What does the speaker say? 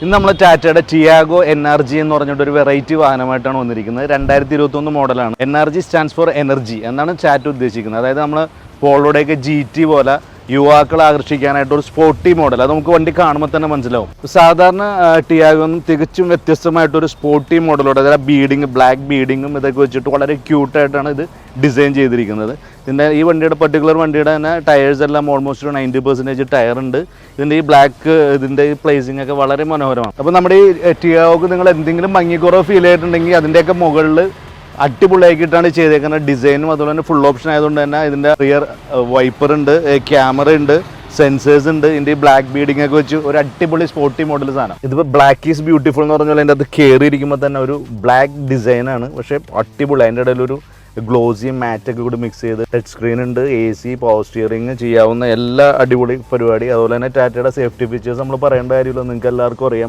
ഇന്ന് നമ്മൾ ടാറ്റയുടെ ടിയാഗോ NRG എന്ന് പറഞ്ഞിട്ട് ഒരു വെറൈറ്റി വാഹനമായിട്ടാണ് വന്നിരിക്കുന്നത്. 2021 മോഡലാണ്. NRG സ്റ്റാൻഡ്സ് ഫോർ എനർജി എന്നാണ് ടാറ്റ ഉദ്ദേശിക്കുന്നത്. അതായത് നമ്മൾ പോളോയുടെയൊക്കെ GT പോലെ യുവാക്കളെ ആകർഷിക്കാനായിട്ട് ഒരു സ്പോർട്ടി മോഡൽ, അത് നമുക്ക് വണ്ടി കാണുമ്പോൾ തന്നെ മനസ്സിലാവും. സാധാരണ ടിയാഗോന്നും തികച്ചും വ്യത്യസ്തമായിട്ടൊരു സ്പോർട്ടി മോഡലോട്, അതായത് ബീഡിങ്, ബ്ലാക്ക് ബീഡിങ്ങും ഇതൊക്കെ വെച്ചിട്ട് വളരെ ക്യൂട്ടായിട്ടാണ് ഇത് ഡിസൈൻ ചെയ്തിരിക്കുന്നത്. ഇതിൻ്റെ ഈ വണ്ടിയുടെ പർട്ടിക്കുലർ വണ്ടിയുടെ തന്നെ ടയേഴ്സ് എല്ലാം ഓൾമോസ്റ്റ് 90% ടയർ ഉണ്ട്. ഇതിൻ്റെ ഈ ബ്ലാക്ക്, ഇതിൻ്റെ ഈ പ്ലേസിംഗ് ഒക്കെ വളരെ മനോഹരമാണ്. അപ്പോൾ നമ്മുടെ ഈ ടിയാഗോക്ക് നിങ്ങൾ എന്തെങ്കിലും ഭംഗിക്കുറവ് ഫീൽ ചെയ്തിട്ടുണ്ടെങ്കിൽ അതിൻ്റെയൊക്കെ മുകളിൽ അടിപൊളിയാക്കിയിട്ടാണ് ചെയ്തേക്കുന്നത്. ഡിസൈനും അതുപോലെ തന്നെ ഫുൾ ഓപ്ഷൻ ആയതുകൊണ്ട് തന്നെ ഇതിൻ്റെ റിയർ വൈപ്പർ ഉണ്ട്, ക്യാമറ ഉണ്ട്, സെൻസേഴ്സ് ഉണ്ട്. ഇതിൻ്റെ ഈ ബ്ലാക്ക് ബീഡിംഗ് ഒക്കെ വെച്ച് ഒരു അടിപൊളി സ്പോർട്ടി മോഡൽ സാധനം. ഇതിപ്പോൾ ബ്ലാക്ക് ഈസ് ബ്യൂട്ടിഫുൾ എന്ന് പറഞ്ഞാൽ അതിൻ്റെ അത് കയറിയിരിക്കുമ്പോൾ തന്നെ ഒരു ബ്ലാക്ക് ഡിസൈനാണ്, പക്ഷേ അടിപൊളി. അതിൻ്റെ ഇടയിൽ ഒരു ഗ്ലോസിയും മാറ്റൊക്കെ കൂടി മിക്സ് ചെയ്ത് ടച്ച് സ്ക്രീൻ ഉണ്ട്, AC, പവർ സ്റ്റിയറിംഗ് ചെയ്യാവുന്ന എല്ലാ അടിപൊളി പരിപാടി. അതുപോലെ തന്നെ ടാറ്റയുടെ സേഫ്റ്റി ഫീച്ചേഴ്സ് നമ്മൾ പറയേണ്ട കാര്യമില്ല, നിങ്ങൾക്ക് എല്ലാവർക്കും അറിയാം.